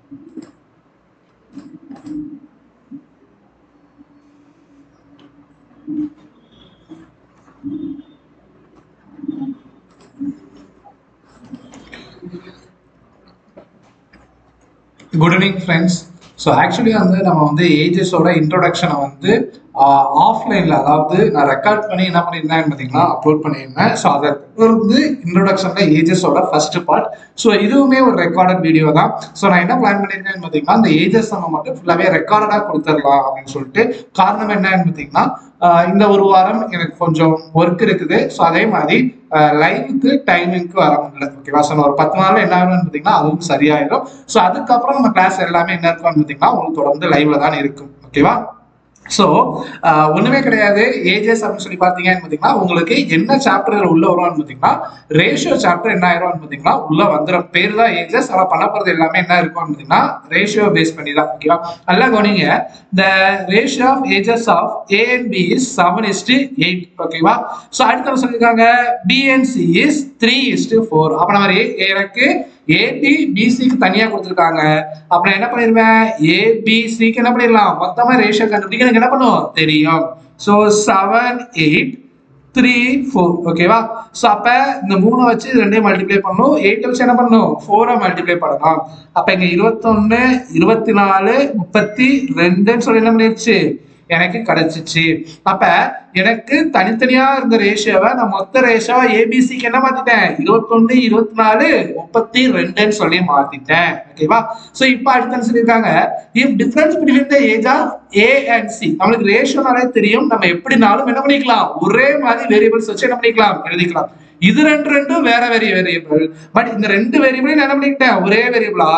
Good evening, friends. So actually நம்ம ஏஜஸோட இன்ட்ரோடக்ஷனை ஆஃப்லைனில், அதாவது நான் ரெக்கார்ட் பண்ணி என்ன பண்ணியிருந்தேன் பார்த்தீங்கன்னா அப்லோட் பண்ணியிருந்தேன். ஸோ அதை இன்ட்ரோடக்ஷனில் ஏஜஸோட ஃபர்ஸ்ட் பார்ட். ஸோ இதுவுமே ஒரு ரெக்கார்டட் வீடியோ தான். ஸோ நான் என்ன பிளான் பண்ணியிருக்கேன்னு பார்த்தீங்கன்னா அந்த ஏஜஸ் நம்ம மட்டும் ஃபுல்லாகவே ரெக்கார்டடாக கொடுத்துடலாம் அப்படின்னு சொல்லிட்டு. காரணம் என்னன்னு பார்த்தீங்கன்னா இந்த ஒரு வாரம் எனக்கு கொஞ்சம் ஒர்க் இருக்குது. ஸோ அதே மாதிரி லைவுக்கு டைமிங்க்கு வர முடியல. ஓகேவா? ஸோ ஒரு 10 நாள் என்ன ஆகும்னு பார்த்தீங்கன்னா அதுவும் சரியாயிடும். ஸோ அதுக்கப்புறம் நம்ம கிளாஸ் எல்லாமே என்ன இருக்கும்னு பார்த்தீங்கன்னா உங்களுக்கு தொடர்ந்து லைவ்ல தான் இருக்கும். ஓகேவா? ஸோ ஒண்ணுமே கிடையாது. ஏஜஸ் அப்படின்னு சொல்லி பார்த்தீங்கன்னு பார்த்தீங்கன்னா உங்களுக்கு என்ன சாப்டர் உள்ள வரும்னு பார்த்தீங்கன்னா ரேஷியோ சாப்டர் என்ன ஆயிரும் பார்த்தீங்கன்னா உள்ள வந்துடும். பேர் தான் ஏஜஸ், ஆனால் பண்ண போறது எல்லாமே என்ன இருக்கும்னு பார்த்தீங்கன்னா ரேஷியோ பேஸ் பண்ணி தான். ஓகேவா? நல்லா கவனிங்க. The ratio of ages of A and B is 7:8. ஓகேவா? ஸோ அடுத்த சொல்லியிருக்காங்க பி அண்ட் சி இஸ் 3:4. அப்ப நம்ம எனக்கு ஏபி பிசிக்கு தனியா கொடுத்துருக்காங்க. அப்புறம் என்ன பண்ணிருவேன், ஏபிசிக்கு என்ன பண்ணிடலாம், மொத்தமா ரேஷியோ கண்டுபிடிக்க எனக்கு என்ன பண்ணும் தெரியும். ஸோ 7, 8, 3, 4. ஓகேவா? ஸோ அப்ப இந்த 3 வச்சு 2 மல்டிப்ளை பண்ணணும். 8 வச்சு என்ன பண்ணணும், 4 மல்டிப்ளை பண்ணணும். அப்ப இங்க 21, 24, 32 சொல்லி என்ன பண்ணிடுச்சு எனக்கு கிடைச்சிச்சு. அப்ப எனக்கு தனித்தனியா இருந்த ரேஷியோவை நான் மொத்த ரேஷியோவை ஏபிசிக்கு என்ன மாத்திட்டேன், 21, 24, 32 சொல்லி மாத்திட்டேன். ஓகேவா? சோ இப்ப அடுத்து சொல்லியிருக்காங்க if difference between the age of A and C. நம்மளுக்கு ரேஷியோனாலே தெரியும், நம்ம எப்படினாலும் என்ன பண்ணிக்கலாம், ஒரே மாதிரி வேரியபிள்ஸ் வச்சு என்ன பண்ணிக்கலாம் எழுதிக்கலாம். இது ரெண்டும் வேற வேரியபிள். பட் இந்த 2 வேரியபிளையும் என்ன பண்ணிக்கிட்டேன் ஒரே வேரியபிளா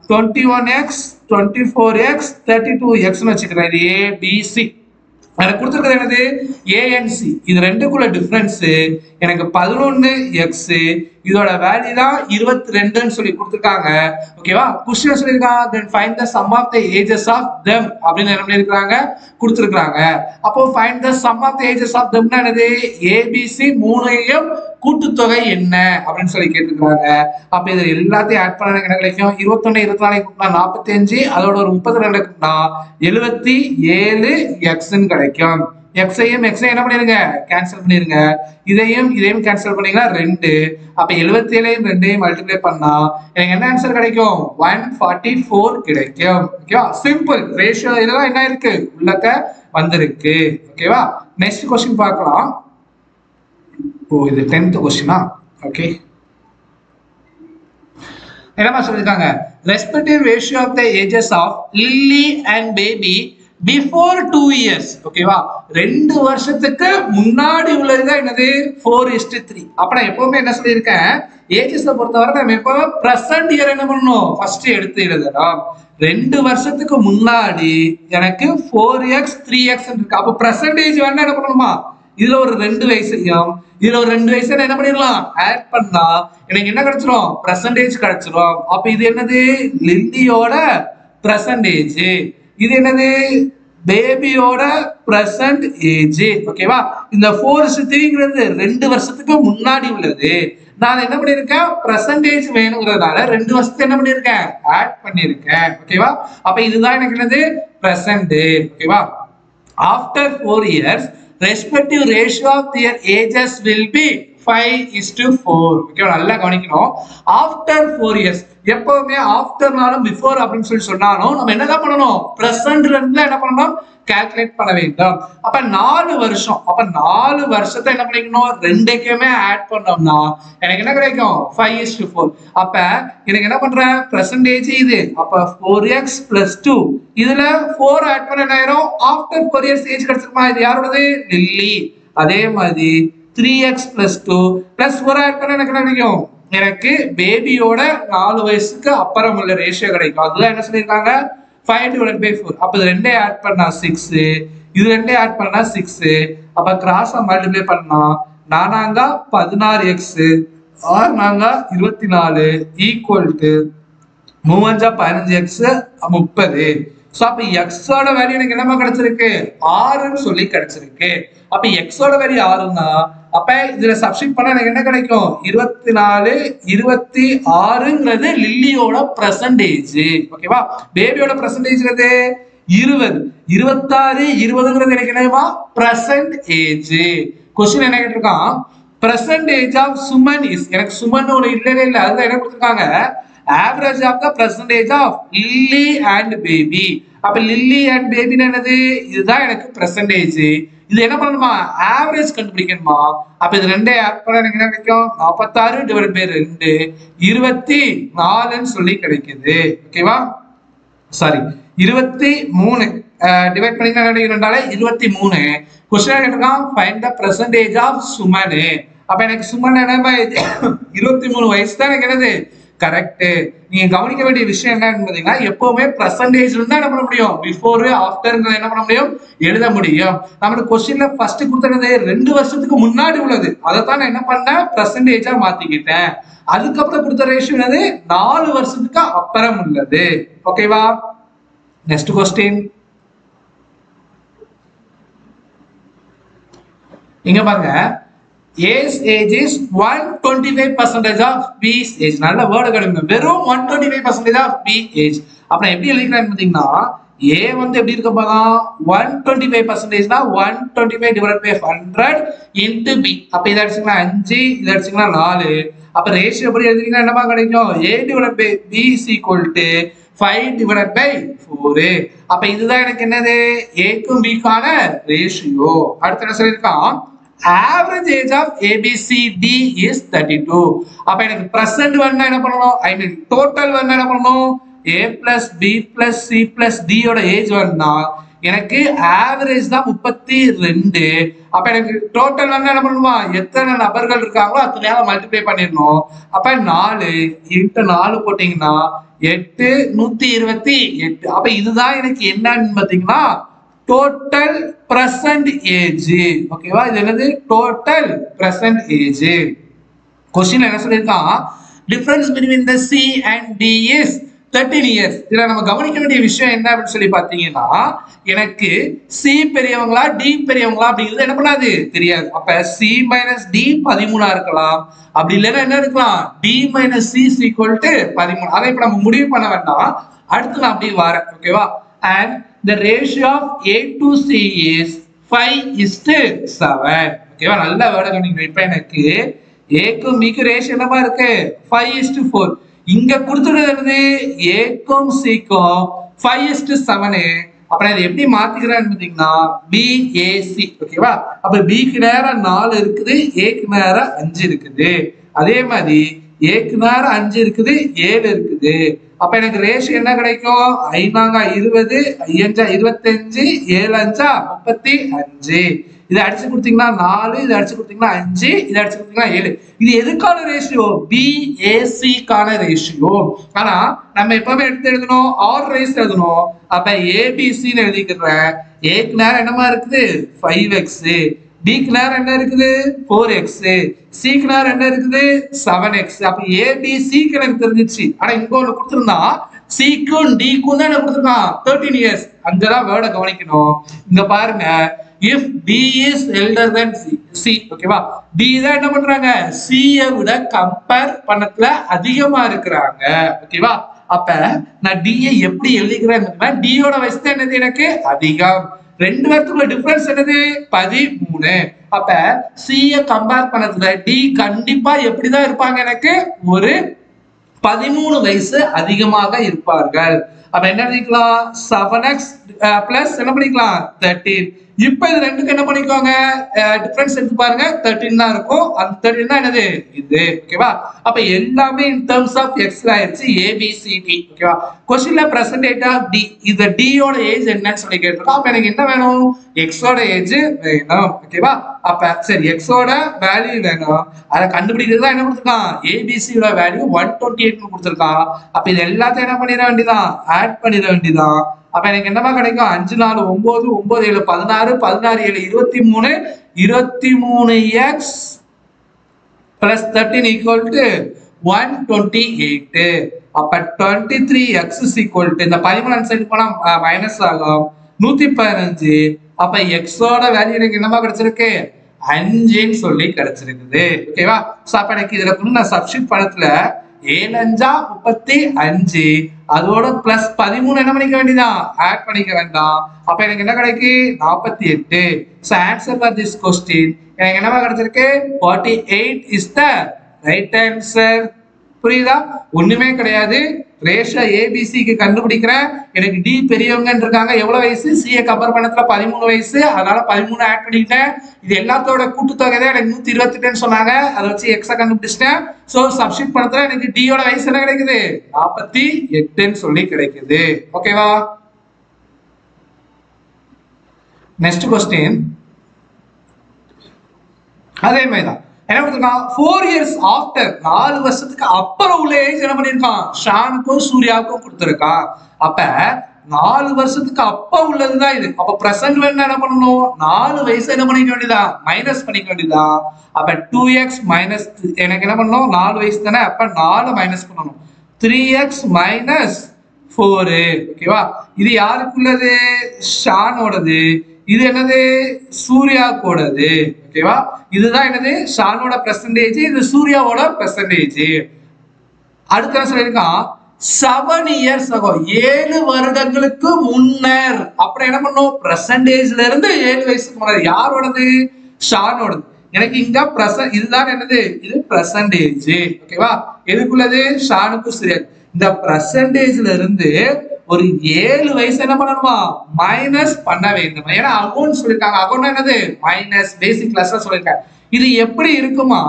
21x 24x 32x வச்சுக்கிறேன். இது ஏபிசி. எனக்கு கொடுத்துருக்கிறது என்னது ஏஎன்சி. இது ரெண்டுக்குள்ள டிஃபரன்ஸ் எனக்கு 11x. இதோட வேல்யூ தான் 22 சொல்லி கொடுத்துருக்காங்க. ஓகேவா? क्वेश्चन சொல்லிருக்காங்க then find the sum of the ages of them அப்படின்னு என்ன பண்ணிருக்காங்க கொடுத்துருக்காங்க. அப்போ find the sum of the ages of them என்னது, ஏபிசி 3யும் கூட்டுத்தொகை என்ன அப்படின்னு சொல்லி கேட்டுருக்காங்க. அப்ப இது எல்லாத்தையும் ஆட் பண்ண எனக்கு என்ன கிடைக்கும், 21, 24 கூட்டினா 45, அதோட ஒரு 32 கூட்டினா 77x கிடைக்கும். எக்ஸையும் என்ன பண்ணிருங்க கேன்சல் பண்ணிருங்க. இதையும் கேன்சல் பண்ணீங்கன்னா 2. அப்ப 77ஐயும் 2ஐயும் மல்டிப்ளை பண்ணா எனக்கு என்ன ஆன்சர் கிடைக்கும், 144 கிடைக்கும். ஓகேவா? சிம்பிள். ரேஷியோ இதெல்லாம் என்ன இருக்கு உள்ளக்க வந்திருக்கு. ஓகேவா? நெக்ஸ்ட் क्वेश्चन பார்க்கலாம். ஓ இது 10th क्वेश्चनா? ஓகே. என்னமா சொல்லிருக்காங்க, respective ratio of the ages of Lilly and baby before 2 years. ஓகேவா? 2 வருஷத்துக்கு முன்னாடி உள்ளதுதான் என்னது 4:3. அப்ப நான் எப்பவுமே என்ன சொல்லியிருக்கேன், ஏஜஸ் பொறுத்தவரை நம்ம எப்பவுமே பிரசன்ட் இயர் என்ன பண்ணணும் ஃபர்ஸ்ட் எடுத்து எழுதணும். 2 வருஷத்துக்கு முன்னாடி எனக்கு 4x 3x இருக்கு. அப்ப பிரசன்டேஜ் வேணா என்ன பண்ணணுமா, இதுல ஒரு 2 வயசையும் இதுல ஒரு 2 வயசை என்ன பண்ணிடலாம் ஆட் பண்ணா எனக்கு என்ன கிடைச்சிரும், பிரசன்டேஜ் கிடைச்சிரும். அப்ப இது என்னது லில்லியோட பிரசன்டேஜ், இது என்னது பேபியோட பிரசன்ட் ஏஜ். ஓகேவா? இந்த 4:3ங்கிறது 2 வருஷத்துக்கு முன்னாடி உள்ளது. நான் என்ன பண்ணிருக்கேன், பிரசன்டேஜ் வேணுங்கிறதுனால 2 வருஷத்துக்கு என்ன பண்ணிருக்கேன் ஆட் பண்ணிருக்கேன். ஓகேவா? அப்ப இதுதான் எனக்கு என்னது பிரசன்ட். ஓகேவா? After 4 years respective ratio of their ages will be 5:4. Okay, நல்லா கவனிக்கணும். ஆஃப்டர் 4 years எப்பவுமே ஆஃப்டர்னாலும் பிஃபோர் அப்படின்னு சொல்லி சொன்னாலும் நம்ம என்னதான் பண்ணணும், பிரசன்ட்ல இருந்து என்ன பண்ணணும் கால்குலேட் பண்ண வேண்டும். அப்ப 4 வருஷம், அப்ப 4 வருஷத்தை என்ன பண்ணிக்கணும், ரெண்டுக்குமே ஆட் பண்ணோம்னா எனக்கு என்ன கிடைக்கும் 5:4. அப்ப எனக்கு என்ன பண்றேன் பெர்சன்டேஜ் இது, அப்ப 4x + 2 இதுல 4 ஆட் பண்ண என்ன ஆயிரும், ஆஃப்டர் 4 years ஏஜ் கிடைச்சிருமா, இது யாரோடது லில்லி. அதே மாதிரி 3x + 2 + 4 ஆட் பண்ண எனக்கு என்ன கிடைக்கும், எனக்கு பேபியோட 4 வயசுக்கு அப்புறம் உள்ள ரேஷியோ கிடைக்கும். அதுதான் என்ன சொல்லியிருக்காங்க 5/4. அப்ப இது ரெண்டே ஆட் பண்ணா 6, இது ரெண்டே ஆட் பண்ணா 6. அப்ப கிராஸா மல்டிப்ளை பண்ணா 4 16x 6 24 equal to 3 15x 30. So அப்ப x ஓட வேல்யூ எனக்கு என்னமா கிடைச்சிருக்கு 6ன்னு சொல்லி கிடைச்சிருக்கு. அப்ப x ஓட வேல்யூ 6னா அப்ப இதுல சப்ஸ்டிட் பண்ணா எனக்கு என்ன கிடைக்கும் 24 26ங்கிறது லில்லியோட பெர்சன்டேஜ் ஓகேவா பேபியோட பெர்சன்டேஜ் எது 20 26 20ங்கிறது எனக்கு என்னமா பிரசன்ட் ஏஜ் क्वेश्चन என்ன கேட்டிருக்கான் percentage of சுமன் இஸ் எனக்கு சுமன் ஒரு இல்லவே இல்ல அதுதான் என்ன கொடுத்திருக்காங்க average of the percentage of Lilly and baby அப்ப லில்லி and baby என்னது இதுதான் எனக்கு percentage இது என்ன பண்ணணுமா ஆவரேஜ் கண்டுபிடிக்கணுமா அப்ப இது ரெண்டே ஆட் பண்ணா எனக்கு என்ன கிடைக்கும் 46 டிவைடட் பை 2 24 ன்னு சொல்லி கிடைக்குது ஓகேவா சாரி 23 டிவைட் பண்ணினா ரெண்டால 23 क्वेश्चन கேட்டிருக்கான் find the percentage of Suman அப்ப எனக்கு சுமன் என்னமா 23 வயசு தான் எனக்கு என்னது கரெக்ட் நீங்க கவனிக்க வேண்டிய விஷயம் என்னன்னு பாத்தீங்கன்னா எப்பவுமே பெர்சன்டேஜ் இருந்தா என்ன பண்ண முடியும் பிஃபோர் ஆஃப்டர் என்ன பண்ண முடியும் எழுத முடியும் நம்மளுக்கு क्वेश्चनல ஃபர்ஸ்ட் கொடுத்தது 2 வருஷத்துக்கு முன்னாடி உள்ளது அதை தான் நான் என்ன பண்ணேன் பெர்சன்டேஜா மாத்திக்கிட்டேன் அதுக்கப்புறம் கொடுத்த ரேஷியோ என்னது 4 வருஷத்துக்கு அப்புறம் உள்ளது ஓகேவா நெக்ஸ்ட் क्वेश्चन இங்க பாருங்க A's age is 125% of B's age நல்ல வேர்ட் கிடைக்குங்க வெறும் 125% of B age அப்புறம் எப்படி எழுதிக்கலாம்னு பாத்தீங்கன்னா A வந்து எப்படி இருக்க பாருங்க 125% னா 125 divided by 100 into B அப்ப இத அடிச்சீங்கன்னா 5 இத அடிச்சீங்கன்னா 4 அப்ப ரேஷியோ எப்படி எழுதினா என்னமா கிடைக்கும் A divided by B is equal to 5 divided by 4 அப்ப இதுதான் எனக்கு என்னது A க்கும் B க்கான ரேஷியோ அடுத்து என்ன சொல்லிருக்கான் average age of ABCD is 32 அப்ப எனக்கு present வேணும்னா என்ன பண்ணனும் ஐ மீன் டோட்டல் வேணும்னா என்ன பண்ணனும் A plus B plus C plus D யோட ஏஜ் வேணும்னா எனக்கு ஆவரேஜ் தான் 32 அப்ப எனக்கு டோட்டல் வேணும்னா என்ன பண்ணனுமா எத்தனை நபர்கள் இருக்காங்களோ அத்தனையால மல்டிப்ளை பண்ணிரணும் அப்ப 4 * 4 போட்டீங்கன்னா 8 128 அப்ப இதுதான் எனக்கு என்னன்னு பாத்தீங்கன்னா total present age ஓகேவா இது என்னது total present age क्वेश्चन என்ன சொல்லிருக்கான் difference between the C and D is 13 years இதல நம்ம கவனிக்க வேண்டிய விஷயம் என்ன அப்படி சொல்லி பாத்தீங்கன்னா எனக்கு C பெரியவங்களா D பெரியவங்களா அப்படிங்கிறது என்ன பண்ணாது தெரியாது அப்ப C - D 13 இருக்கலாம் அப்படி இல்லனா என்ன இருக்கலாம் D - C = 13 அதை இப்ப நம்ம முடிவு பண்ண வேண்டாம் அடுத்து நான் அப்படியே வரேன் ஓகேவா and the ratio of A to C is 5:7 ஓகேவா நல்ல வேர்ட் கவனிங்க இப்போ எனக்கு A க்கும் B க்கும் ரேஷியோ என்னமா இருக்கு 5:4 இங்க கொடுத்துறது என்னது A க்கும் C க்கும் 5:7 அப்புறம் இதை எப்படி மாத்திக்கிறேன்னு பாத்தீங்கன்னா BAC ஓகேவா அப்ப B க்கு நேரா 4 இருக்குது A க்கு நேரா 5 இருக்குது அதே மாதிரி A க்கு நேரா 5 இருக்குது 7 இருக்குது அப்ப எனக்கு ரேஷியோ என்ன கிடைக்கும் 5 20 5 25 7 35 இத அடிச்சு கொடுத்தீங்கன்னா 4 இத அடிச்சு கொடுத்தீங்கன்னா 5 இத அடிச்சு கொடுத்தீங்கன்னா 7 இது எதுக்கான ரேஷியோ BAC கான ரேஷியோ ஆனா நம்ம எப்பவுமே எடுத்து எழுதணும் ஆர் ரேஸ் எழுதணும் அப்ப ABC ன்னு எழுதிக்கிறேன் A க்கு நேரா என்னமா இருக்குது 5x B க்கு நேரா என்ன இருக்குது 4x C க்கு நேரா என்ன இருக்குது 7x அப்ப ABC க்கு எனக்கு தெரிஞ்சிச்சு ஆனா இங்க ஒன்னு கொடுத்திருந்தா C க்கும் D க்கும் தான் கொடுத்திருக்கான் 13 years அங்கதான் வேர்ட கவனிக்கணும் இங்க பாருங்க if B is elder than C ஓகேவா D தான் என்ன பண்றாங்க C ஐ விட கம்பேர் பண்ணதுல அதிகமா இருக்குறாங்க ஓகேவா அப்ப நான் D ஐ எப்படி எழுதிக்கிறேன்னா D யோட வயசு தான் என்னது எனக்கு அதிகம் ரெண்டு பேருக்குள்ள டிஃபரன்ஸ் என்னது 13 அப்ப C ஐ கம்பேர் பண்ணதுல D கண்டிப்பா எப்படிதான் இருப்பாங்க எனக்கு ஒரு 13 வயசு அதிகமாக இருப்பார்கள் அப்ப என்ன பண்ணிக்கலாம் 7x பிளஸ் என்ன பண்ணிக்கலாம் 13 இப்போ இது ரெண்டுக்கு என்ன பண்ணிக்கோங்க டிஃபரன்ஸ் எடுத்து பாருங்க 13 தான் இருக்கும் அந்த 13 தான் என்னது இது ஓகேவா அப்ப எல்லாமே இன் டர்ம்ஸ் ஆஃப் x ல ஆயிருச்சு ABCD ஓகேவா क्वेश्चनல percentage of D இது D யோட ஏஜ் என்னன்னு சொல்லி கேட்டிருக்கோம் அப்ப எனக்கு என்ன வேணும் x ஓட ஏஜ் வேணும் ஓகேவா அப்ப சரி x ஓட வேல்யூ வேணும் அத கண்டுபிடிக்கிறது தான் என்ன கொடுத்திருக்கான் ABC யோட வேல்யூ 128 னு கொடுத்திருக்கான் அப்ப இது எல்லாத்தையும் என்ன பண்ணிர வேண்டியதான் ஆட் பண்ணிர வேண்டியதான் அப்ப எனக்கு என்னமா கிடைக்கும் 5 4 9 9 7 16 16 7 23 23x plus 13 equal to 128 அப்ப 23x is equal to இந்த 13 சைடு போனா மைனஸ் ஆகும் 115 அப்ப x ஓட வேல்யூ எனக்கு என்னமா கிடைச்சிருக்கு 5ன்னு சொல்லி கிடைச்சிருக்குது. ஓகேவா? சோ அப்ப எனக்கு இதுல கொண்டு நான் சப்ஸ்டிட் பண்ணத்துல 7 5 35 அதோட பிளஸ் 13 என்ன பண்ணிக்க வேண்டியதான் ஆட் பண்ணிக்க வேண்டாம். அப்ப எனக்கு என்ன கிடைக்கு 48. So answer for this question எனக்கு என்னவா கிடைச்சிருக்கு 48 இஸ் த ரைட் ஆன்சர். புரியுதா? ஒண்ணுமே கிடையாது. ரேஷியோ ஏபிசிக்கு கண்டுபிடிக்கிறேன். எனக்கு டி பெரியவங்கன்னு இருக்காங்க. எவ்வளவு வயசு? சிஏ கம்பேர் பண்ணத்துல 13 வயசு. அதனால 13 ஆட் பண்ணிட்டேன். இது எல்லாத்தோட கூட்டுத்தொகை தான் எனக்கு 128 சொன்னாங்க. அதை வச்சு எக்ஸா கண்டுபிடிச்சிட்டேன். சோ சப்ஸ்டிட் பண்ணத்துல எனக்கு டியோட வயசு என்ன கிடைக்குது 48ன்னு சொல்லி கிடைக்குது. ஓகேவா? நெக்ஸ்ட் क्वेश्चन அதே மாதிரி தான் என்ன கொடுத்துருக்கான் 4 years ஆஃப்டர் 4 வருஷத்துக்கு அப்புறம் உள்ள ஏஜ் என்ன பண்ணிருக்கான் ஷானுக்கும் சூர்யாவுக்கும் கொடுத்துருக்கான். அப்ப 4 வருஷத்துக்கு அப்ப உள்ளதுதான் இது. அப்ப பிரசன்ட் வேணும் என்ன பண்ணணும் 4 வயசு என்ன பண்ணிக்க வேண்டியதா மைனஸ் பண்ணிக்க வேண்டியதா. அப்ப 2x மைனஸ் எனக்கு என்ன பண்ணணும் 4 வயசு தானே. அப்ப 4 மைனஸ் பண்ணணும் 3x மைனஸ் 4. ஓகேவா? இது யாருக்குள்ளது ஷானோடது. இது என்னது சூர்யாவோடது. ஓகேவா? இதுதான் என்னது ஷானோட பெர்சன்டேஜ். இது சூர்யாவோட பெர்சன்டேஜ். அடுத்த என்ன சொல்லியிருக்கான் 7 years ago 7 வருடங்களுக்கு முன்னர். அப்புறம் என்ன பண்ணும் பெர்சன்டேஜ்ல இருந்து 7 வயசுக்கு முன்னாடி யாரோடது ஷானோடது. எனக்கு இங்க இதுதான் என்னது இது பெர்சன்டேஜ். ஓகேவா? எதுக்குள்ளது ஷானுக்கும் சூர்யா. இந்த பெர்சன்டேஜ்ல இருந்து ஒரு 7 வயசு என்ன பண்ணணுமா மைனஸ் பண்ண வேண்டும். ஏன்னா அக்கௌண்ட் சொல்லிருக்காங்க. அக்கௌண்ட் என்னது மைனஸ் பேசிக் கிளாஸ்ல சொல்லிருக்காங்க. இது எப்படி இருக்குமா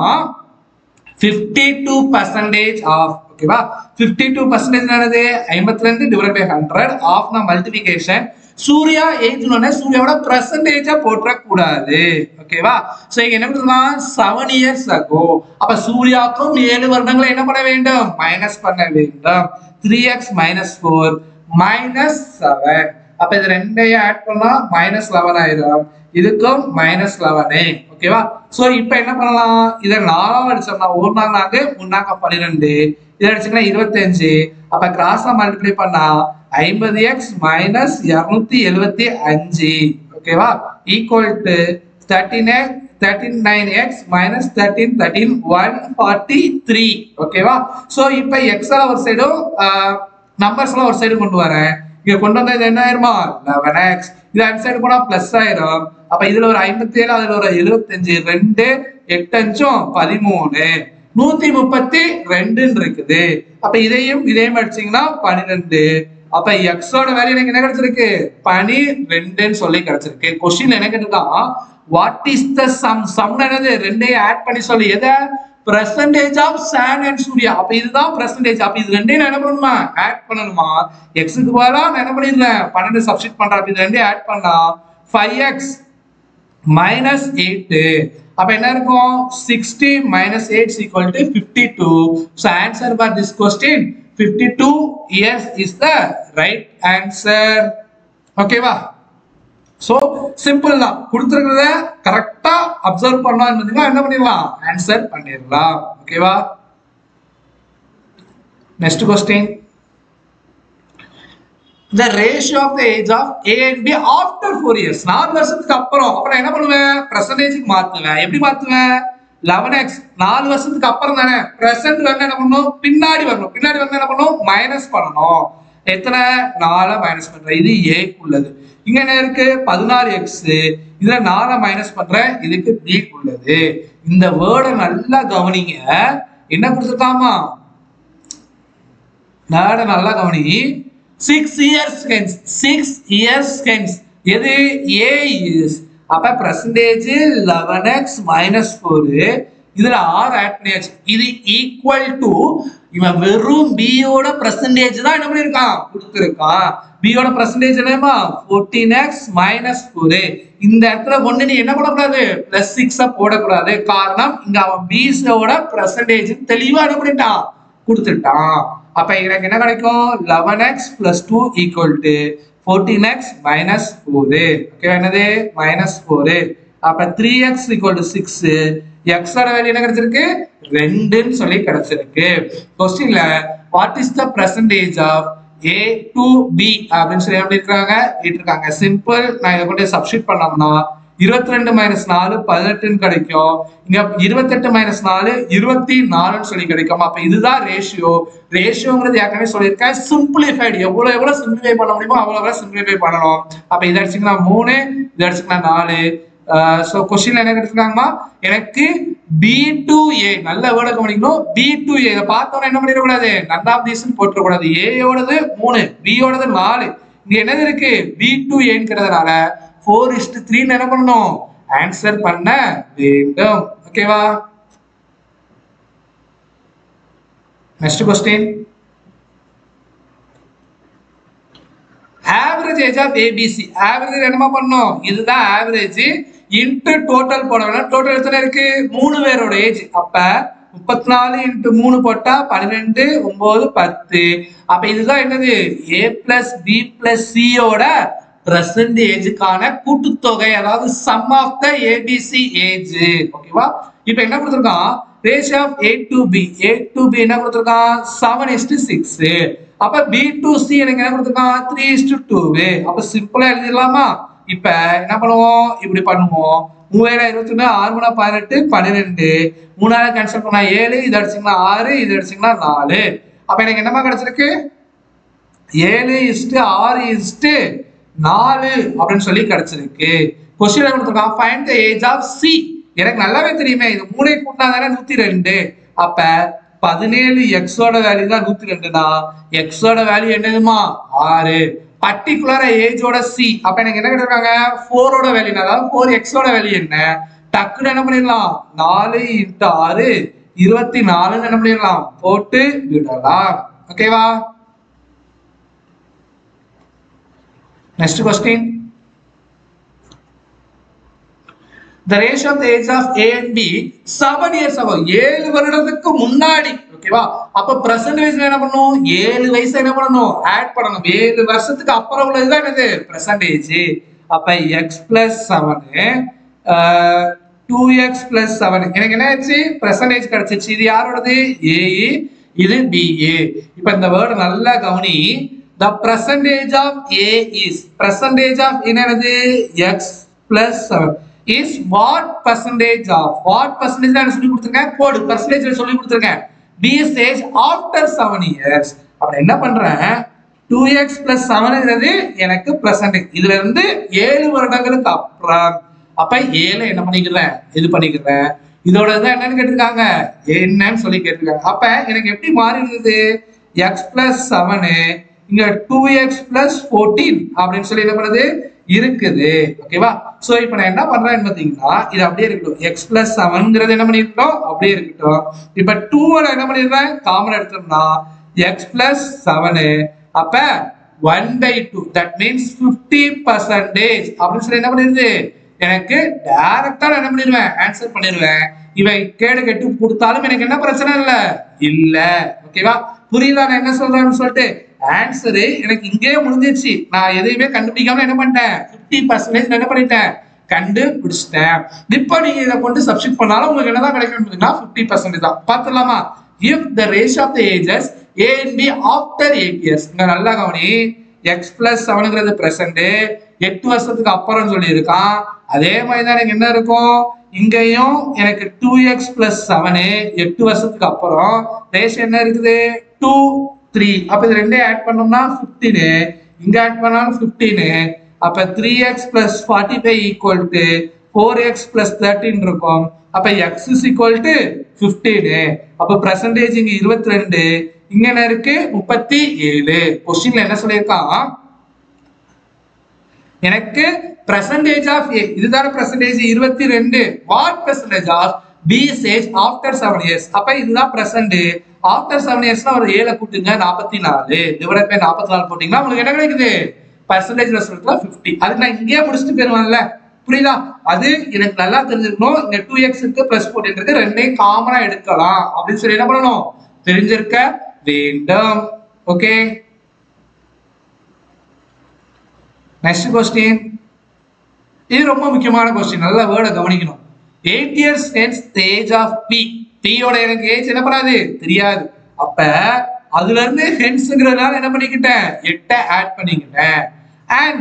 52% ஆஃப். ஓகேவா? 52% என்னது 52 டிவைட் பை 100 ஆஃப் னா மல்டிபிகேஷன். சூர்யா ஏஜ் சூர்யாவோட பெர்சன்டேஜா போற்ற கூடாது. ஓகேவா? சோ இங்க என்ன பண்ணலாம் 7 years ago. அப்ப சூர்யாக்கும் 7 வருடங்களை என்ன பண்ண வேண்டும் மைனஸ் பண்ண வேண்டும். 3x minus 4 minus 7. அப்ப இது ரெண்டையும் ஆட் பண்ணா minus 11 ஆயிரும். இதுக்கும் minus 11. ஓகேவா? சோ இப்போ என்ன பண்ணலாம் இத 4 அடிச்சோம்னா 1 4 3 4 12. இத அடிச்சீங்கன்னா 25. அப்ப கிராஸ்ல மல்டிப்ளை பண்ணா 50x minus 275. ஓகேவா? Equal to 39x minus 13 143. ஓகேவா? சோ இப்போ x ஒரு சைடும் நம்பர்ஸ்லாம் ஒரு சைடு கொண்டு வரேன். இங்க கொண்டு வந்தா இது என்ன ஆயிருமா 11x. இது அந்த சைடு போனா பிளஸ் ஆயிரும். அப்ப இதுல ஒரு 57 அதுல ஒரு 75 2 8 5 13 132 இருக்குது. அப்ப இதையும் அடிச்சீங்கன்னா 12. அப்ப x ஓட வேல்யூ எனக்கு என்ன கிடைச்சிருக்கு 12ன்னு சொல்லி கிடைச்சிருக்கு. क्वेश्चन என்ன கேட்டிருக்கான் what is the sum. Sum என்னது ரெண்டையும் ஆட் பண்ணி சொல்லி எதை percentage of San and Surya. அப்ப இதுதான் percentage. அப்ப இது ரெண்டையும் நான் என்ன பண்ணணுமா ஆட் பண்ணணுமா. x க்கு பதிலா நான் என்ன பண்ணிடுறேன் 12 சப்ஸ்டிட் பண்றேன். அப்ப இது ரெண்டையும் ஆட் பண்ணா 5x minus 8. அப்ப என்ன இருக்கும் 60 minus 8 is equal to 52. So answer for this question 52 years is the right answer. ஓகேவா? சோ சிம்பிள் தான். கொடுத்திருக்கிறத கரெக்டா அப்சர்வ் பண்ணா என்ன பண்ணிடலாம் ஆன்சர் பண்ணிடலாம். ஓகேவா? Next question the ratio of the age of A and B after 4 years. 4 வருஷத்துக்கு அப்புறம். அப்ப நான் என்ன பண்ணுவேன் பெர்சன்டேஜ்க்கு மாத்துவேன். எப்படி மாத்துவேன் 11x 4 வருஷத்துக்கு அப்புறம் தானே பிரசன்ட் வந்து என்ன பண்ணனும் பின்னாடி வரணும். பின்னாடி வந்து என்ன பண்ணனும் மைனஸ் பண்ணனும். எத்தனை 4 மைனஸ் பண்றேன். இது A க்கு உள்ளது. இங்க என்ன இருக்கு 16x. இதுல 4 மைனஸ் பண்றேன். இதுக்கு B க்கு உள்ளது. இந்த வேர்டை நல்லா கவனிங்க. என்ன கொடுத்திருக்காமா நல்லா கவனி 6 years hence 6 years hence எது A is. அப்ப percentage 11x minus 4 இதுல 6 ஆட் பண்ணியாச்சு. இது ஈக்குவல் டு இவன் வெறும் B யோட percentage தான் என்ன பண்ணிருக்கான் கொடுத்திருக்கான். B யோட percentage என்னமா 14x minus 4. இந்த இடத்துல கொண்டு நீ என்ன பண்ணக்கூடாது +6 போடக்கூடாது. காரணம் இங்க அவன் B யோட percentage தெளிவா என்ன பண்ணிட்டான் கொடுத்துட்டான். அப்ப எனக்கு என்ன கிடைக்கும் 11x plus 2 equal to 14x minus 4. Okay என்னது -4. அப்ப 3x equal to 6. x ஓட வேல்யூ என்ன கிடைச்சிருக்கு 2ன்னு சொல்லி கிடைச்சிருக்கு. क्वेश्चनல what is the percentage of A to B அப்படினு சொல்லி எப்படி இருக்காங்க சிம்பிள். நான் இத கொண்டு சப்ஸ்டிட் பண்ணோம்னா 22 - 4 18 கிடைக்கும். இங்க 28 - 4 24 சொல்லி கிடைக்கும். அப்ப இதுதான் ரேஷியோ. ரேஷியோங்கிறது ஏற்கனவே சொல்லியிருக்கேன், சிம்பிளிஃபைடு. எவ்வளவு சிம்பிளிஃபை பண்ண முடியுமோ அவ்வளவு சிம்பிளிஃபை பண்ணணும். அப்ப இதை அடிச்சுக்கலாம் 3, இதை அடிச்சுக்கலாம் 4. சோ क्वेश्चनல என்ன கேட்டிருக்காங்கமா, எனக்கு B2A, நல்ல வேர்ட கவனிக்கணும். B2A இத பார்த்தோம்னா என்ன பண்ணிர கூடாது, நன் ஆஃப் தீஸ் போட்டுற கூடாது. A யோடது 3, B யோடது 4. இங்க என்னது இருக்கு, B2A ங்கறதனால 4:3 என்ன பண்ணணும், ஆன்சர் பண்ண வேண்டும். ஓகேவா? Next question. average age of ABC. average என்னமா பண்ணோம், இதுதான் average into total போடணும். டோட்டல் எத்தனை இருக்கு, 3 பேரோட ஏஜ். அப்ப 34 × 3 போட்டா 12, 9, 10. அப்ப இதுதான் என்னது, A plus B plus C யோட பிரசன்ட் ஏஜ்க்கான கூட்டுத்தொகை, அதாவது sum of the ABC age. ஓகேவா? இப்போ என்ன கொடுத்திருக்கான், ratio of A to B. A to B என்ன கொடுத்திருக்கான், 7:6. அப்ப B to C எனக்கு என்ன கொடுத்திருக்கான், 3:2. அப்ப சிம்பிளா எழுதிடலாமா? இப்ப என்ன பண்ணுவோம், இப்படி பண்ணுவோம். 3021 6 × 18 12. 3 கேன்சல் பண்ணா 7, இது அடிச்சீங்கன்னா 6, இது அடிச்சீங்கன்னா 4. அப்ப எனக்கு என்னமா கிடைச்சிருக்கு, 7:6:4 அப்படின்னு சொல்லி கிடைச்சிருக்கு. क्वेश्चन கொடுத்திருக்கான், find the age of C. எனக்கு நல்லாவே தெரியுமே, இது 3 கூட்டினா தானே 102. அப்ப 17x ஓட வேல்யூ தான் 102னா x ஓட வேல்யூ என்னதுமா, 6. பர்టిక్యులரா ஏஜோட C. அப்ப எனக்கு என்ன கேட்டிருக்காங்க, 4 ஓட வேல்யூ, அதாவது 4x ஓட வேல்யூ என்ன, டக்குன்னு என்ன பண்ணிடலாம், 4 × 6 24 என்ன பண்ணிடலாம், போட்டு விடலாம். ஓகேவா? Next question. The ratio of the age of A and B 7 years ago. 7 வருடத்துக்கு முன்னாடி. ஓகேவா? அப்ப பிரசன்ட் வயசுல என்ன பண்ணணும், 7 வயசு என்ன பண்ணணும், ஆட் பண்ணணும். 7 வருஷத்துக்கு அப்புறம் உள்ளதுதான் என்னது, பிரசன்டேஜ். அப்ப x + 7 2x + 7 எனக்கு என்ன ஆச்சு, பிரசன்டேஜ் கிடைச்சிச்சு. இது யாரோடது, A, இது BA. இப்ப இந்த வேர்ட் நல்லா கவனி. The percentage of A is, percentage of என்னது, x + 7 is what percentage of, what percentage நான் சொல்லி கொடுத்திருக்கேன், கோட் percentage சொல்லி கொடுத்திருக்கேன். B says after 7 years. அப்ப என்ன பண்றேன், 2x + 7ங்கிறது எனக்கு percentage. இதுல இருந்து 7 வருடங்களுக்கு அப்புறம். அப்ப 7 என்ன பண்ணிக்கிறேன், இது பண்ணிக்கிறேன். இதோட தான் என்னன்னு கேட்டிருக்காங்க, என்னன்னு சொல்லி கேட்டிருக்காங்க. அப்ப எனக்கு எப்படி மாறி இருக்குது, x + 7 இங்க 2x + 14 அப்படின்னு சொல்லி என்ன பண்ணுது இருக்குது. ஓகேவா? சோ இப்போ நான் என்ன பண்றேன்னு பாத்தீங்கன்னா, இது அப்படியே இருக்கட்டும். x + 7ங்கிறது என்ன பண்ணிட்டோம், அப்படியே இருக்கட்டும். இப்ப 2 என்ன பண்ணிடுறேன், காமன் எடுத்தோம்னா x + 7. அப்ப 1/2, that means 50% அப்படின்னு சொல்லி என்ன பண்ணிடுது, எனக்கு டைரக்டா என்ன பண்ணிடுவேன், ஆன்சர் பண்ணிடுவேன். இவை கேடு கெட்டு கொடுத்தாலும் எனக்கு என்ன பிரச்சனை இல்ல. ஓகேவா? புரியுதா நான் என்ன சொல்றேன்னு சொல்லிட்டு, ஆன்சரு எனக்கு இங்கே முடிஞ்சிருச்சு. நான் எதையுமே கண்டுபிடிக்காம என்ன பண்ணிட்டேன், 50% என்ன பண்ணிட்டேன், கண்டுபிடிச்சிட்டேன். இப்போ நீங்க இதை கொண்டு சப்ஸ்டிட் பண்ணாலும் உங்களுக்கு என்னதான் கிடைக்கும், 50% தான். பார்த்துடலாமா? if the ratio of the ages A and B after 8 years. இங்க நல்லா கவனி, x + 7ங்கிறது பிரசன்ட், 8 வருஷத்துக்கு அப்புறம் சொல்லி இருக்கான். அதே மாதிரி தான் எனக்கு என்ன இருக்கும், இங்கேயும் எனக்கு 2x + 7 8 வருஷத்துக்கு அப்புறம். ரேஷியோ என்ன இருக்குது, 2, 3. அப்ப இது ரெண்டே ஆட் பண்ணோம்னா 15, இங்க ஆட் பண்ணாலும் 15. அப்ப 3x + 45 = 4x + 13 இருக்கும். அப்ப x = 15. அப்ப percentage இங்க 22, இங்க என்ன இருக்கு 37. क्वेश्चनல என்ன சொல்லிருக்கான், எனக்கு percentage of A, இதுதான் percentage 22. what percentage of B says after 7 years. அப்ப இதுதான் present. after 7 yearsனா ஒரு 7 கூட்டுங்க 44 டிவைட் பை 44 போட்டீங்கன்னா உங்களுக்கு என்ன கிடைக்குது, percentage ரிசல்ட்ல 50. அது நான் இங்கேயே முடிச்சிட்டு போயிருவான்ல. புரியுதா? அது எனக்கு நல்லா தெரிஞ்சிருக்கணும். இங்க 2x இருக்கு +14 இருக்கு, ரெண்டையும் காமனா எடுக்கலாம் அப்படின்னு சொல்லி என்ன பண்ணணும், தெரிஞ்சிருக்க வேண்டும். Okay, next question. இது ரொம்ப முக்கியமான क्वेश्चन, நல்ல வேர்டை கவனிக்கணும். 8 years hence the age of P. P யோட எனக்கு ஏஜ் என்ன பண்ணாது, தெரியாது. அப்ப அதுல இருந்து ஹென்ஸ்ங்கிறதுனால என்ன பண்ணிக்கிட்டேன், 8 ஆட் பண்ணிக்கிட்டேன். and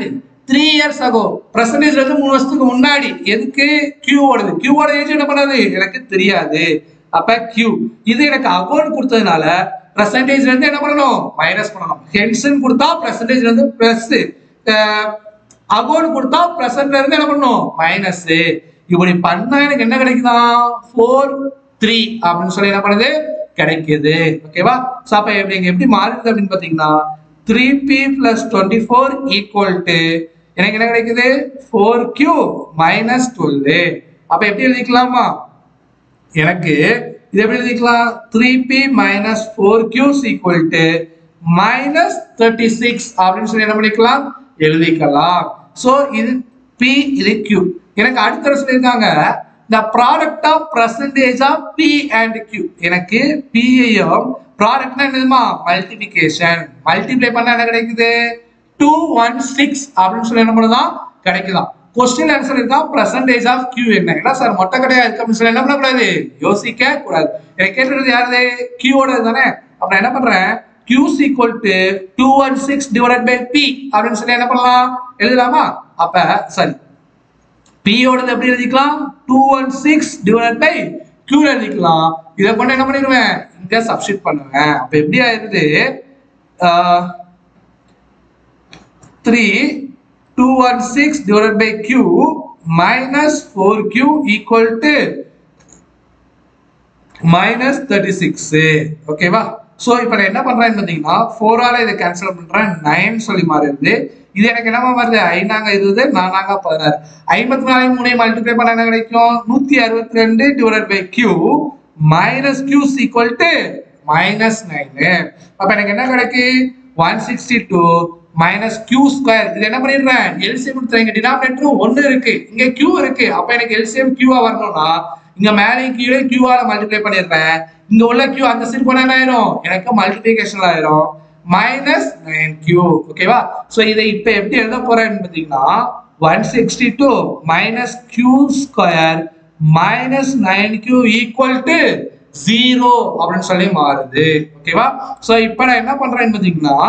3 years ago percentage வந்து 3 வருஷத்துக்கு முன்னாடி எதுக்கு Q ஓடது Q ஓட ஏஜ் என்ன பண்ணாது எனக்கு தெரியாது அப்ப Q இது எனக்கு அகோன்னு கொடுத்ததுனால percentage வந்து என்ன பண்ணணும் மைனஸ் பண்ணணும் hence கொடுத்தா percentage வந்து பிளஸ் அகோன்னு கொடுத்தா பிரசன்ட்ல இருந்து என்ன பண்ணணும் மைனஸ் இப்படி பண்ணா எனக்கு என்ன கிடைக்குதா 4 3 அப்படின்னு சொல்லி என்ன பண்ணுது கிடைக்குது ஓகேவா சோ அப்ப எப்படி மாறுது அப்படின்னு பாத்தீங்கன்னா 3p plus 24 equal to எனக்கு என்ன கிடைக்குது 4q minus 12 அப்ப எப்படி எழுதிக்கலாமா எனக்கு இது எப்படி எழுதிக்கலாம் 3p minus 4q is equal to minus 36 அப்படின்னு சொல்லி என்ன பண்ணிக்கலாம் எழுதிக்கலாம் சோ இது p இது q எனக்கு அடுத்த சொல்லிருக்காங்க the product of percentage of p and q எனக்கு p ஐயும் ப்ராடக்ட்னா என்னதுமா மல்டிப்ளிகேஷன் மல்டிப்ளை பண்ணா என்ன கிடைக்குது 216 அப்படின்னு சொல்லி என்ன பண்ணுதான் கிடைக்குதாம் क्वेश्चन ஆன்சர் இருக்கா percentage of q என்ன சார் மொட்டை கடையா இருக்கு அப்படின்னு சொல்லி என்ன பண்ண கூடாது யோசிக்க கூடாது எனக்கு கேக்குறது யாரு q ஓட தானே அப்ப நான் என்ன பண்றேன் q is equal to 216 divided by p அப்படின்னு சொல்லி என்ன பண்ணலாம் எழுதலாமா அப்ப சரி p ஓடது எப்படி எழுதிக்கலாம் 216 divided by q எழுதிக்கலாம் இத கொண்டு என்ன பண்ணிடுவேன் இங்க சப்ஸ்டிட் பண்ணுவேன் அப்ப எப்படி ஆயிருது 3 216 divided by q minus 4q equal to minus 36 ஓகேவா சோ இப்போ நான் என்ன பண்றேன்னு பாத்தீங்கன்னா 4 ஆல இத கேன்சல் பண்றேன் 9 சொல்லி மாறுது இது எனக்கு என்னமா வருது 5 ஆங்க 20 4 ஆங்க 16 54 3 மல்டிப்ளை பண்ணா என்ன கிடைக்கும் 162 divided by q minus q is equal to minus 9 அப்ப எனக்கு என்ன கிடைக்கு 162 minus q square இது என்ன பண்ணிடுறேன் LCM எடுத்துறேன் இங்க டினாமினேட்டர் 1 இருக்கு இங்க q இருக்கு அப்ப எனக்கு LCM q ஆ வரணும்னா இங்க மேலே கீழே q ஆல மல்டிப்ளை பண்ணிடுறேன் இங்க உள்ள q அந்த சைடு போனா என்ன ஆயிரும் எனக்கு மல்டிப்ளிகேஷன் ஆயிரும் minus 9q ஓகேவா சோ இதை இப்ப எப்படி எழுத போறேன்னு பாத்தீங்கன்னா 162 minus q square minus 9q equal to 0 அப்படின்னு சொல்லி மாறுது ஓகேவா சோ இப்போ நான் என்ன பண்றேன்னு பாத்தீங்கன்னா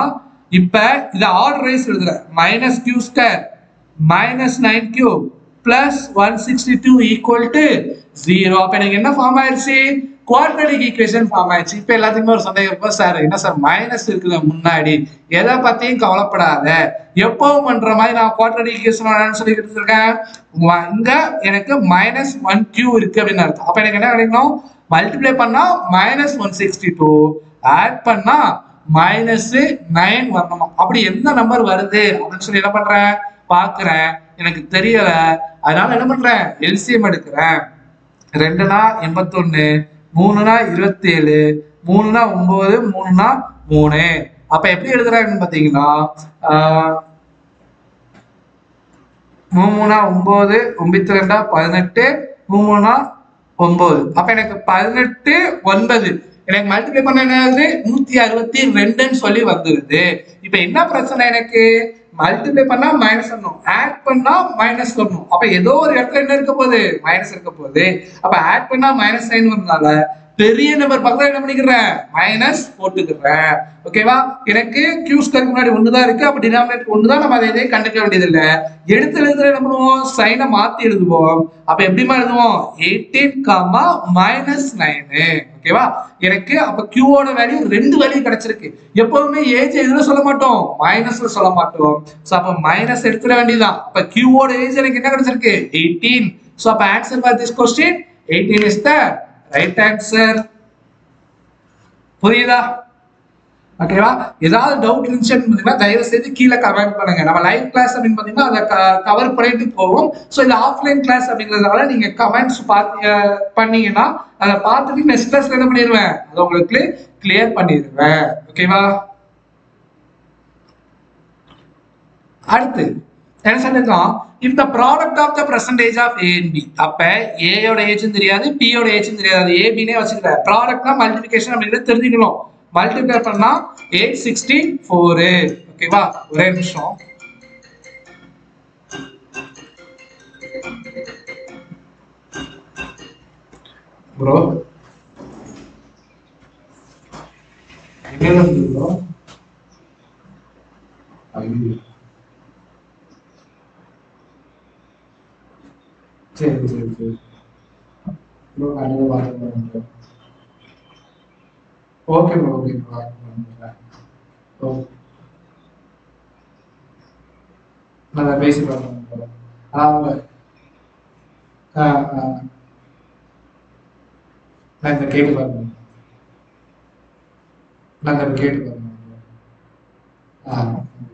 இப்ப இத ஆர்டர் வைஸ் எழுதுறேன் minus q square minus 9q plus 162 equal to 0 அப்ப எனக்கு என்ன ஃபார்ம் ஆயிருச்சு குவாட்ரடிக் ஈக்குவேஷன் ஃபார்ம் ஆயிடுச்சு இப்ப எல்லாத்துக்குமே ஒரு சந்தேகம் இருக்கும் சார் என்ன சார் மைனஸ் இருக்குது முன்னாடி எதை பத்தியும் கவலைப்படாத எப்பவும் பண்ற மாதிரி நான் குவாட்ரடிக் ஈக்குவேஷன் சொல்லிட்டு இருக்கேன் இங்க எனக்கு minus 1q இருக்கு அப்படின்னு அர்த்தம் அப்ப எனக்கு என்ன கிடைக்கணும் மல்டிப்ளை பண்ணா minus 162 ஆட் பண்ணா minus 9 வரணும் அப்படி எந்த நம்பர் வருது அப்படின்னு சொல்லி என்ன பண்றேன் பாக்குறேன் எனக்கு தெரியல அதனால என்ன பண்றேன் எல்சிஎம் எடுக்கிறேன் 2 னா 81 3 னா 27 3 னா 9 3 னா 3 அப்ப எப்படி எழுதுறாங்கன்னு பாத்தீங்கன்னா 3 னா 9 9 2 18 3 னா 9 அப்ப எனக்கு 18 9 எனக்கு மல்டிப்ளை பண்ண என்ன ஆகுது 162ன்னு சொல்லி வந்துருது இப்ப என்ன பிரச்சனை எனக்கு மல்டிப்ளை பண்ணா மைனஸ் பண்ணணும் ஆட் பண்ணா மைனஸ் பண்ணணும் அப்ப ஏதோ ஒரு இடத்துல என்ன இருக்க போகுது மைனஸ் இருக்க போகுது அப்ப ஆட் பண்ணா மைனஸ் சைன் வரனால பெரிய நம்பர் பக்கத்துல என்ன பண்ணிக்கிறேன் மைனஸ் போட்டுக்கிறேன் ஓகேவா எனக்கு q ஸ்கொயருக்கு முன்னாடி 1 தான் இருக்கு அப்ப டினாமினேட்டர் 1 தான் நம்ம அதை கண்டுக்க வேண்டியது இல்ல எடுத்து எழுதுற என்ன பண்ணுவோம் சைனை மாத்தி எழுதுவோம் அப்ப எப்படிமா எழுதுவோம் 18 minus 9 ஓகேவா எனக்கு அப்ப q ஓட வேல்யூ ரெண்டு வேல்யூ கிடைச்சிருக்கு எப்பவுமே ஏஜ் எதுல சொல்ல மாட்டோம் மைனஸ்ல சொல்ல மாட்டோம் சோ அப்ப மைனஸ் எடுத்துற வேண்டியதுதான் அப்ப q ஓட ஏஜ் எனக்கு என்ன கிடைச்சிருக்கு 18 சோ அப்ப answer for this question 18 is the right answer புரியுதா ஓகேவா ஏதாவது டவுட் இருந்துச்சுன்னா தயவு செய்து கீழே கமெண்ட் பண்ணுங்க நம்ம லைவ் கிளாஸ் அப்படின்னு பாத்தீங்கன்னா அதை கவர் பண்ணிட்டு போவோம் சோ இது ஆஃப்லைன் கிளாஸ் அப்படிங்கிறதுனால நீங்க கமெண்ட்ஸ் பண்ணீங்கன்னா அதை பார்த்துட்டு நெக்ஸ்ட் கிளாஸ்ல என்ன பண்ணிடுவேன் அதை உங்களுக்கு கிளியர் பண்ணிடுவேன் ஓகேவா அடுத்து என்ன சொல்லிருக்கோம் if the product of the percentage of a and b அப்ப a யோட ஏஜ் தெரியாது p யோட ஏஜ் தெரியாது a b னே வச்சுக்கிறேன் ப்ராடக்ட்னா மல்டிப்ளிகேஷன் அப்படிங்கறது தெரிஞ்சுக்கணும் மல்டிப்ளை பண்ணா 864 ஓகேவா ஒரே நிமிஷம் bro எங்க இருந்து bro ஐயோ சரி சரி சரி ப்ரோ கண்டிப்பாக பார்த்துக்கலாம் bro. Okay bro okay bro okay நான் பேசி பார்க்கலாம் ப்ரோ. அதாவது நான் இந்த கேட்டு பார்க்கணும். நான் இந்த கேட்டு பார்க்கணும் ப்ரோ.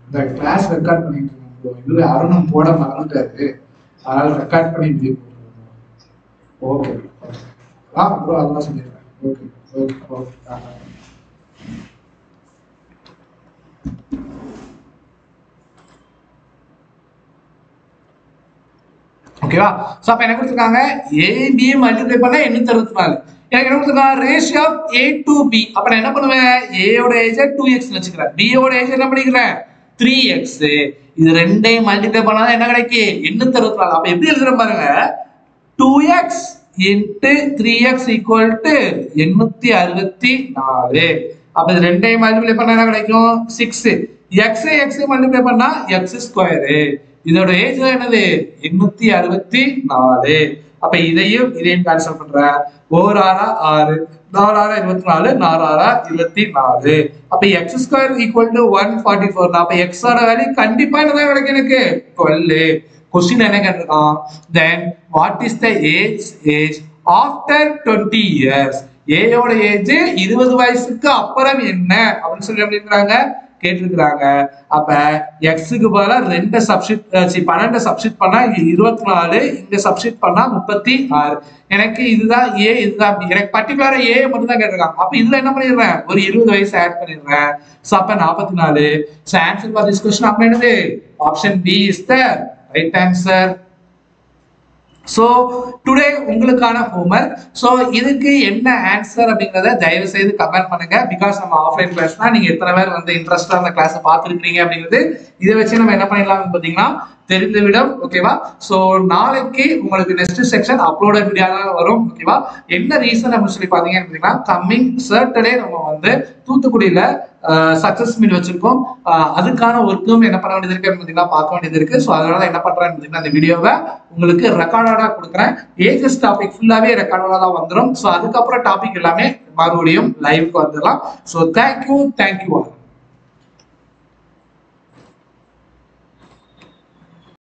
இந்த கிளாஸ் ரெக்கார்ட் பண்ணிட்டு இருக்கேன் ப்ரோ. இதுல அருணும் போட மறந்துட்டாரு. அதனால ரெக்கார்ட் பண்ணி வீடியோ போட்டுருக்கோம். ஓகே ப்ரோ அதெல்லாம் சொல்லிடுறேன். ஓகே ஓகே ஓகே ஓகேவா? சோ அப்ப என்ன கொடுத்துருக்காங்க? ஏபி மல்டிப்ளை பண்ணா 864. எனக்கு என்ன கொடுத்துருக்காங்க? Ratio of A to B. அப்ப நான் என்ன பண்ணுவேன்? ஏயோட ஏஜ் 2x வச்சுக்கிறேன். பி யோட ஏஜ் என்ன பண்ணிக்கிறேன்? 3x. இது ரெண்டையும் மல்டிப்ளை பண்ணா என்ன கிடைக்கும்? 864. அப்ப எப்படி எழுதுறேன் பாருங்க. 2x into 3x equal to 864. அப்ப இது ரெண்டையும் மல்டிப்ளை பண்ணா என்ன கிடைக்கும்? 6. x மல்டிப்ளை பண்ணா x ஸ்கொயர். இதோட ஏஜ் என்னது? 864. அப்ப இதையும் கேன்சல் பண்றேன். 1 6 6 4 6 24 4 6 24. அப்ப x ஸ்கொயர் ஈக்குவல் டு 144. அப்ப x ஓட வேல்யூ கண்டிப்பா என்னதான் கிடைக்கும் எனக்கு? 12. கொஸ்டின் என்ன கேட்டிருக்கான்? Then what is the age after 20 years? ஏயோட ஏஜ் 20 வயசுக்கு அப்புறம் என்ன அப்படின்னு சொல்லி அப்படின்றாங்க கேட்டிருக்கிறாங்க. அப்ப எக்ஸுக்கு பதிலா 2 சப்ஸ்டிட் 12 சப்ஸ்டிட் பண்ணா 24, இங்க சப்ஸ்டிட் பண்ணா 36. எனக்கு இதுதான் ஏ இதுதான் பி. எனக்கு பர்டிகுலரா ஏ மட்டும் தான் கேட்டிருக்காங்க. அப்ப இதுல என்ன பண்ணிடுறேன்? ஒரு 20 வயசு ஆட் பண்ணிடுறேன். சோ அப்ப 44. So answer for this question அப்ப என்னது? Option B is the right answer. So today உங்களுக்கான ஹோம்வொர்க். சோ இதுக்கு என்ன ஆன்சர் அப்படிங்கறத தயவு செய்து கமெண்ட் பண்ணுங்க. பிகாஸ் நம்ம ஆஃப்லைன் கிளாஸ்னா நீங்க எத்தனை பேர் வந்து இன்ட்ரெஸ்டா அந்த கிளாஸ் பார்த்துருக்கீங்க அப்படிங்கிறது இதை வச்சு நம்ம என்ன பண்ணிடலாம் பாத்தீங்கன்னா தெரிந்துவிடும். ஓகேவா? சோ நாளைக்கு உங்களுக்கு நெக்ஸ்ட் செக்ஷன் அப்லோடட் வீடியோ தான் வரும். ஓகேவா? என்ன ரீசன் அப்படின்னு சொல்லி பாத்தீங்கன்னா அப்படின்னா கம்மிங் சாட்டர்டே நம்ம வந்து தூத்துக்குடியில சக்சஸ் மீட் வச்சிருக்கோம். அதுக்கான ஒர்க்கும் என்ன பண்ண வேண்டியது இருக்கு பார்த்தீங்கன்னா பார்க்க வேண்டியது இருக்கு. ஸோ அதனால என்ன பண்றேன்னு பார்த்தீங்கன்னா அந்த வீடியோவை உங்களுக்கு ரெக்கார்டடா கொடுக்குறேன். ஏஜஸ் டாபிக் ஃபுல்லாவே ரெக்கார்டடா தான் வந்துடும். ஸோ அதுக்கப்புறம் டாபிக் எல்லாமே மறுபடியும் லைவுக்கு வந்துடலாம். So thank you all.